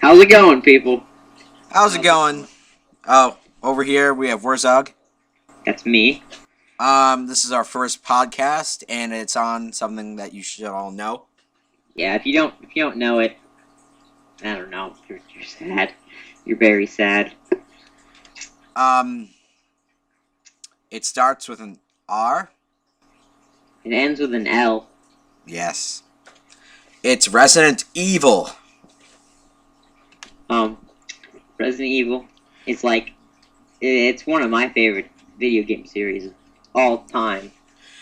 How's it going, people? How's it going? Oh, over here we have Wurzog. That's me. This is our first podcast, and it's on something that you should all know. Yeah, if you don't know it, I don't know. You're sad. You're very sad. It starts with an R. It ends with an L. Yes. It's Resident Evil. Resident Evil. It's one of my favorite video game series of all time.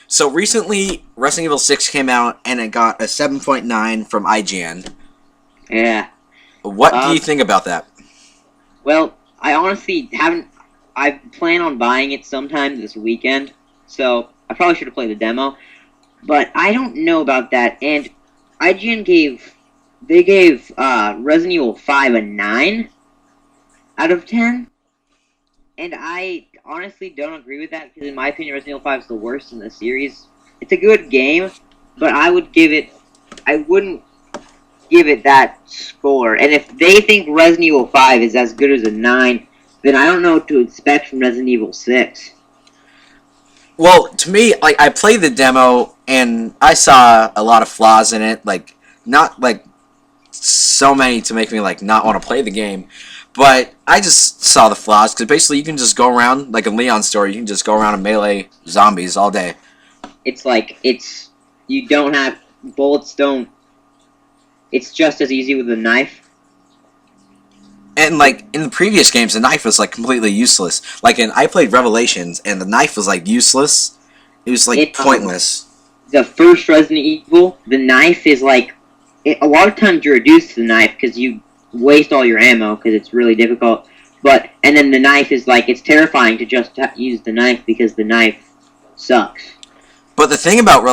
So recently, Resident Evil 6 came out, and it got a 7.9 from IGN. Yeah. What do you think about that? Well, I honestly haven't. I plan on buying it sometime this weekend, so I probably should have played the demo. But I don't know about that. And IGN gave Resident Evil 5 a 9 out of 10. And I honestly don't agree with that, because in my opinion, Resident Evil 5 is the worst in the series. It's a good game, but I wouldn't give it that score. And if they think Resident Evil 5 is as good as a 9, then I don't know what to expect from Resident Evil 6. Well, to me, I played the demo, and I saw a lot of flaws in it. Not so many to make me not want to play the game. But I just saw the flaws, because basically you can just go around, like in Leon's story, you can just go around and melee zombies all day. You don't have, bullets don't, it's just as easy with a knife. And in the previous games, the knife was completely useless. I played Revelations, and the knife was useless. It was pointless. The first Resident Evil, the knife is a lot of times you're reduced to the knife because you waste all your ammo because it's really difficult. And then the knife is it's terrifying to just use the knife because the knife sucks. But the thing about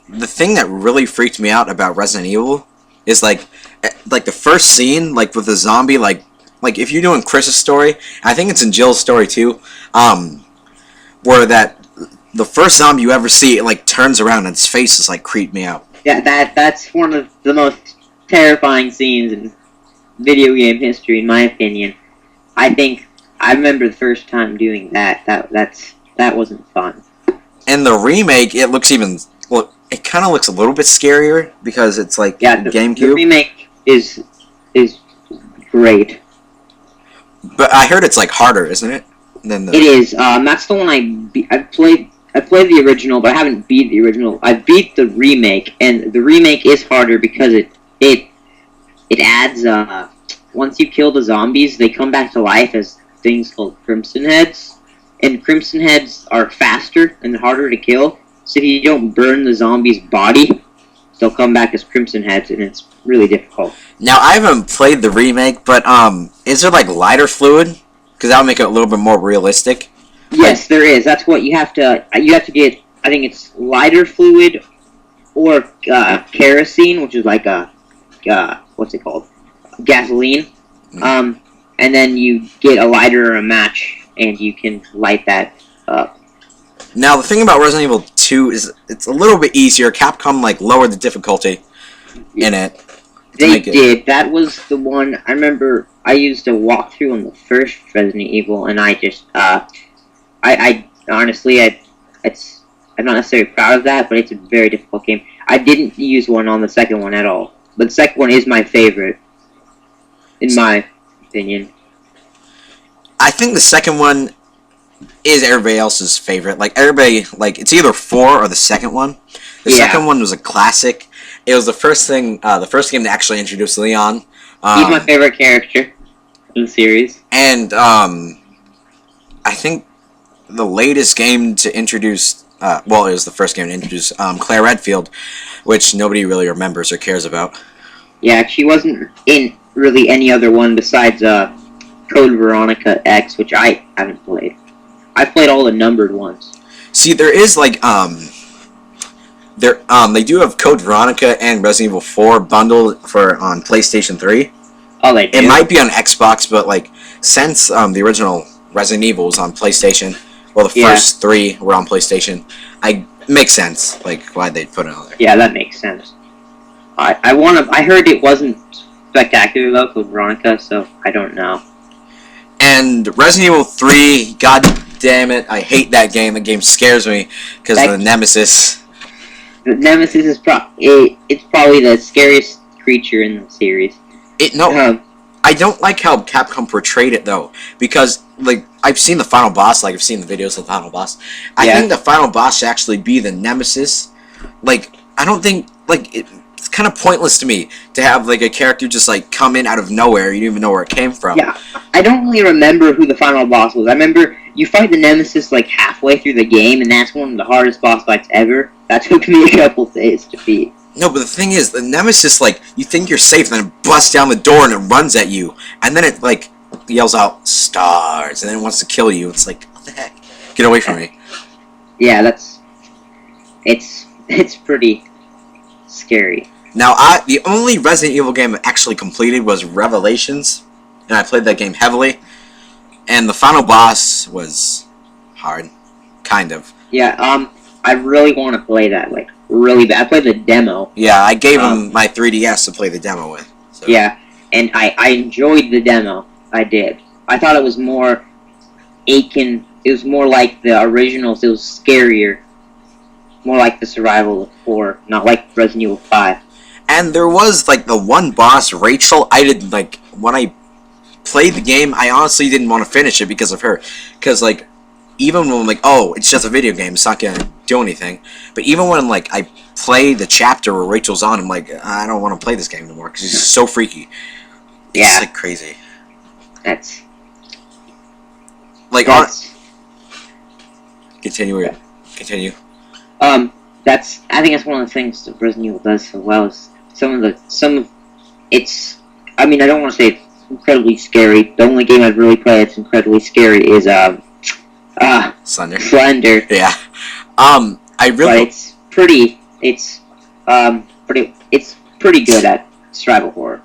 the thing that really freaked me out about Resident Evil is the first scene with the zombie if you're doing Chris's story, I think it's in Jill's story too, where the first zombie you ever see it turns around and its face is creeped me out. Yeah, that's one of the most terrifying scenes in video game history, in my opinion. I remember the first time doing that. That wasn't fun. And the remake, it looks it kind of looks a little bit scarier because it's GameCube. The remake is great. But I heard it's harder, isn't it? It is. That's the one I played. I played the original, but I haven't beat the original. I beat the remake, and the remake is harder because it adds, once you kill the zombies, they come back to life as things called Crimson Heads. And Crimson Heads are faster and harder to kill, so if you don't burn the zombie's body, they'll come back as Crimson Heads, and it's really difficult. Now, I haven't played the remake, but, is there, lighter fluid? Because that'll make it a little bit more realistic. Yes, there is. That's what you have to get, I think it's lighter fluid, or, kerosene, which is what's it called? Gasoline. Mm-hmm. And then you get a lighter or a match, and you can light that up. Now, the thing about Resident Evil 2 is it's a little bit easier. Capcom, lowered the difficulty in it. They did. That was the one, I remember I used a walkthrough on the first Resident Evil, and I just, I honestly, I'm not necessarily proud of that, but it's a very difficult game. I didn't use one on the second one at all. But the second one is my favorite, in my opinion. I think the second one is everybody else's favorite. Everybody, it's either 4 or the second one. The second one was a classic. It was the first game to actually introduce Leon. He's my favorite character in the series. And, I think the latest game to introduce, it was the first game to introduce, Claire Redfield, which nobody really remembers or cares about. Yeah, she wasn't in really any other one besides, Code Veronica X, which I haven't played. I played all the numbered ones. See, there is, they do have Code Veronica and Resident Evil 4 bundled on PlayStation 3. Oh, they do? It might be on Xbox, but, since, the original Resident Evil was on PlayStation, the first 3 were on PlayStation, it makes sense, why they put it on there. Yeah, that makes sense. I heard it wasn't spectacular though, Code Veronica. So I don't know. And Resident Evil 3, god damn it, I hate that game. The game scares me because of the Nemesis. The Nemesis is it's probably the scariest creature in the series. I don't like how Capcom portrayed it though, because like I've seen the final boss, like I've seen the videos of the final boss. I think the final boss should actually be the Nemesis. Like I don't think it's kind of pointless to me to have like a character just like come in out of nowhere. You don't even know where it came from. Yeah, I don't really remember who the final boss was. I remember you fight the Nemesis like halfway through the game, and that's one of the hardest boss fights ever. That took me a couple days to beat. No, but the thing is, the Nemesis, like, you think you're safe, and then it busts down the door and it runs at you. And then it, like, yells out, stars, and then it wants to kill you. It's like, what the heck? Get away from me. Yeah, it's pretty scary. Now, the only Resident Evil game I actually completed was Revelations, and I played that game heavily. And the final boss was hard. Kind of. Yeah, I really want to play that, like, really bad. I played the demo. Yeah, I gave him my 3DS to play the demo with. So. Yeah, and I enjoyed the demo. I did. I thought it was more it was more like the originals. It was scarier. More like the survival of 4, not like Resident Evil 5. And there was, like, the one boss, Rachel, I didn't, like, when I played the game, I honestly didn't want to finish it because of her. Because, like, even when I'm like, oh, it's just a video game, it's not gonna do anything. But even when, like, I play the chapter where Rachel's on, I'm like, I don't want to play this game anymore because she's so freaky. Yeah. It's, like, crazy. That's... Like, Continue. I think that's one of the things that Resident Evil does so well is it's, I mean, I don't want to say it's incredibly scary. The only game I've really played that's incredibly scary is, Slender. Yeah. I really... But it's pretty good at survival horror.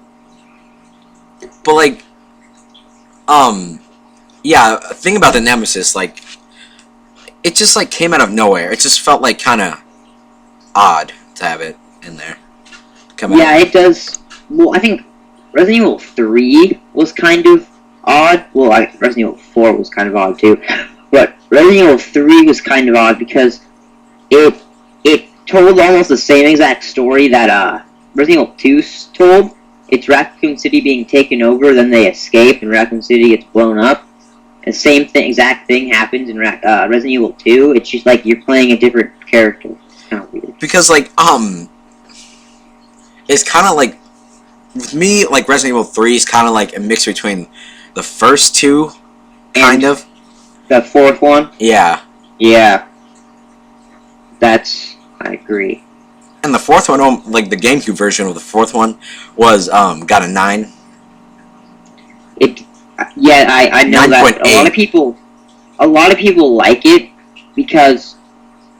But, like, yeah, thing about the Nemesis, like, it just, like, came out of nowhere. It just felt, like, kind of odd to have it in there. Yeah, it does. Well, I think Resident Evil 3 was kind of odd. Well, Resident Evil 4 was kind of odd, too. But Resident Evil 3 was kind of odd because it told almost the same exact story that Resident Evil 2 told. It's Raccoon City being taken over, then they escape, and Raccoon City gets blown up. And same exact thing happens in Resident Evil 2. It's just like you're playing a different character. It's kind of weird. Because, like, it's kind of like, with me, like, Resident Evil 3 is kind of like a mix between the first two, kind of. The fourth one? Yeah. Yeah. I agree. And the fourth one, like, the GameCube version of the fourth one was, got a 9. Yeah, I know 9. that. A lot of people like it because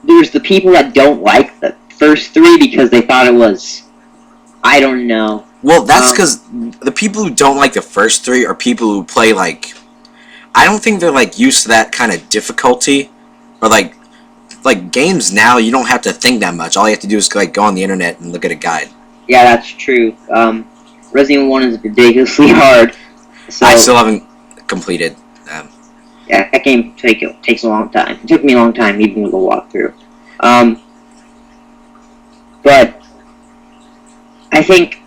there's the people that don't like the first 3 because they thought it was, I don't know. Well, that's because the people who don't like the first 3 are people who play, like, I don't think they're, like, used to that kind of difficulty. Or, like games now, you don't have to think that much. All you have to do is, like, go on the internet and look at a guide. Yeah, that's true. Resident Evil 1 is ridiculously hard. So, I still haven't completed. Yeah, that game takes a long time. It took me a long time, even with a walkthrough. But I think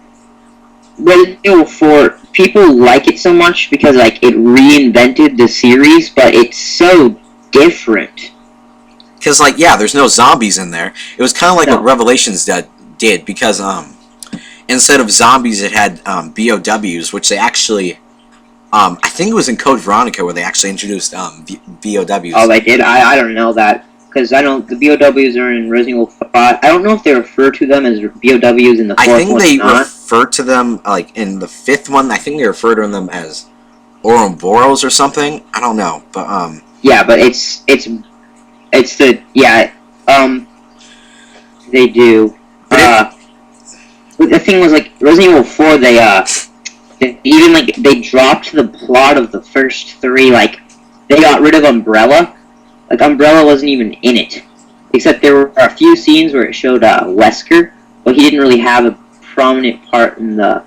Resident Evil 4, people like it so much because, like, it reinvented the series, but it's so different. Because, like, yeah, there's no zombies in there. It was kind of like what Revelations did, because, instead of zombies, it had, BOWs, which they actually, I think it was in Code Veronica where they actually introduced, BOWs. Oh, they did? I don't know that. Because I don't, the BOWs are in Resident Evil 5. I don't know if they refer to them as BOWs in the 4th one. I think they refer to them, like, in the 5th one, I think they refer to them as Ouroboros or something. I don't know, but, yeah, but it's the, yeah, they do. The thing was, like, Resident Evil 4, they dropped the plot of the first 3, like, they got rid of Umbrella. Like, Umbrella wasn't even in it. Except there were a few scenes where it showed Wesker, but he didn't really have a prominent part in the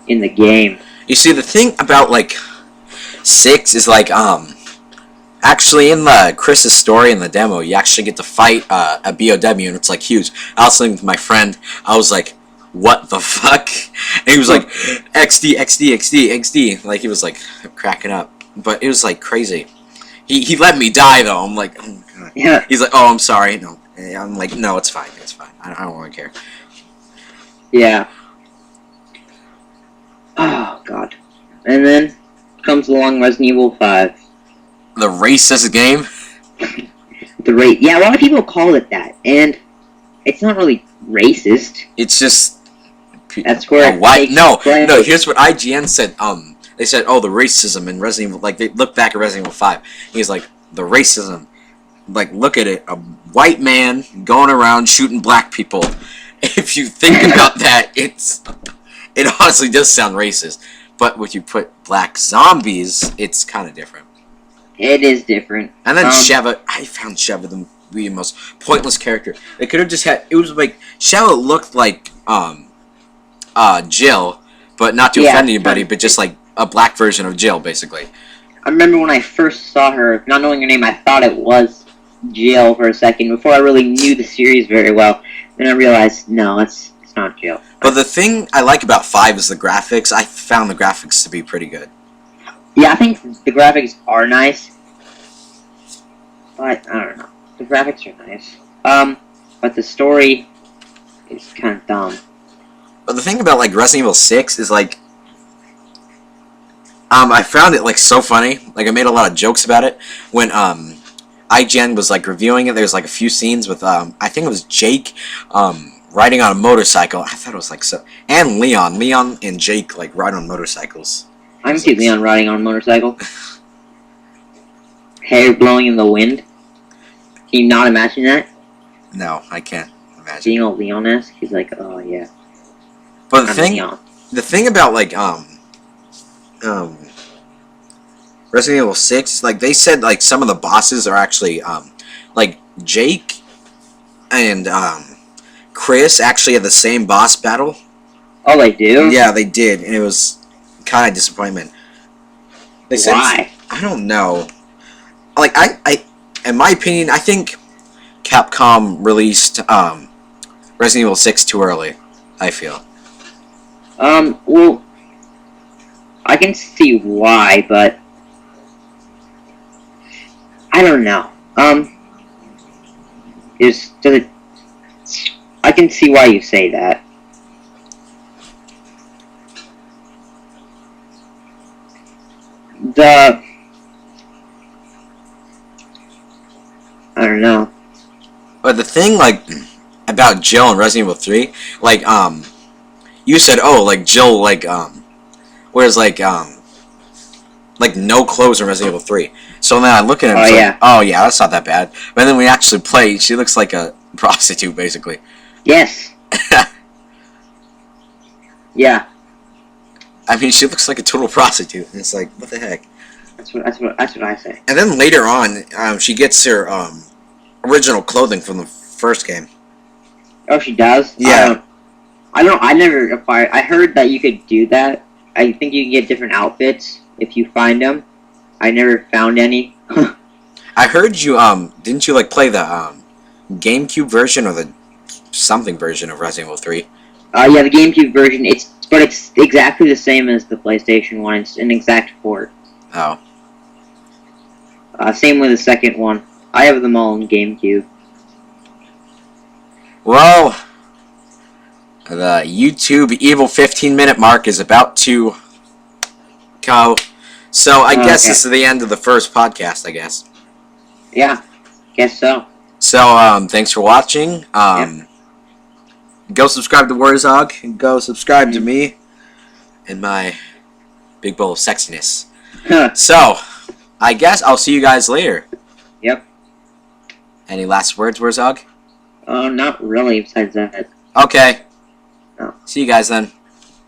in the game. You see, the thing about like 6 is like actually in the Chris's story in the demo, you actually get to fight a BOW, and it's like huge. I was saying with my friend, I was like, "What the fuck?" And he was like, "XD, XD, XD, XD." Like he was like cracking up, but it was like crazy. He let me die though. I'm like, oh my god. Yeah. He's like, "Oh, I'm sorry." No, I'm like, "No, it's fine. It's fine. I don't really care." Yeah. Oh god. And then comes along Resident Evil 5. The racist game. Yeah, a lot of people call it that, and it's not really racist. It's just That's where it what? takes No. place. Here's what IGN said. They said, "Oh, the racism in Resident Evil." Like they look back at Resident Evil 5. He's like, the racism. Like, look at it. A white man going around shooting black people. If you think about that, it honestly does sound racist. But when you put black zombies, it's kind of different. It is different. And then Sheva, I found Sheva to be the most pointless character. They could have just had. It was like Sheva looked like Jill, but not to offend anybody, but just like a black version of Jill, basically. I remember when I first saw her, not knowing her name, I thought it was Jill for a second before I really knew the series very well. Then I realized, no, it's not Jill. But the thing I like about 5 is the graphics. I found the graphics to be pretty good. Yeah, I think the graphics are nice, but I don't know. The graphics are nice. But the story is kind of dumb. But the thing about like Resident Evil 6 is like, I found it like so funny. Like I made a lot of jokes about it when IGN was like reviewing it. There's like a few scenes with I think it was Jake riding on a motorcycle. I thought it was like so, and Leon and Jake like ride on motorcycles. I can see Leon riding on a motorcycle. Hair blowing in the wind. Can you not imagine that? No, I can't imagine. Being all Leon-esque, he's like, oh yeah. But the thing about like Resident Evil 6, like they said, like some of the bosses are actually like Jake and Chris actually had the same boss battle. Oh, they do? Yeah, they did, and it was kind of disappointment. They said, why? I don't know. Like I, in my opinion, I think Capcom released Resident Evil 6 too early. I feel. Well, I can see why, but I don't know. I can see why you say that. I don't know. But the thing, like, about Jill in Resident Evil 3, like, you said, oh, like, Jill, like, whereas, like, no clothes in Resident Evil 3. So then I look at it and like, oh, yeah, that's not that bad. But then we actually play, she looks like a prostitute, basically. Yes. Yeah. I mean, she looks like a total prostitute, and it's like, what the heck? That's what I say. And then later on, she gets her, original clothing from the first game. Oh, she does? Yeah. I never acquired. I heard that you could do that. I think you can get different outfits if you find them. I never found any. I heard you, didn't you, like, play the, GameCube version or the something version of Resident Evil 3? Yeah, the GameCube version. But it's exactly the same as the PlayStation one. It's an exact port. Oh. Same with the second one. I have them all in GameCube. Well, the YouTube evil 15-minute mark is about to go. So I guess this is the end of the first podcast, I guess. Yeah, guess so. So, thanks for watching. Go subscribe to WurgRasino, and go subscribe to me and my big bowl of sexiness. So, I guess I'll see you guys later. Yep. Any last words, WurgRasino? Not really, besides that. Okay. No. See you guys then.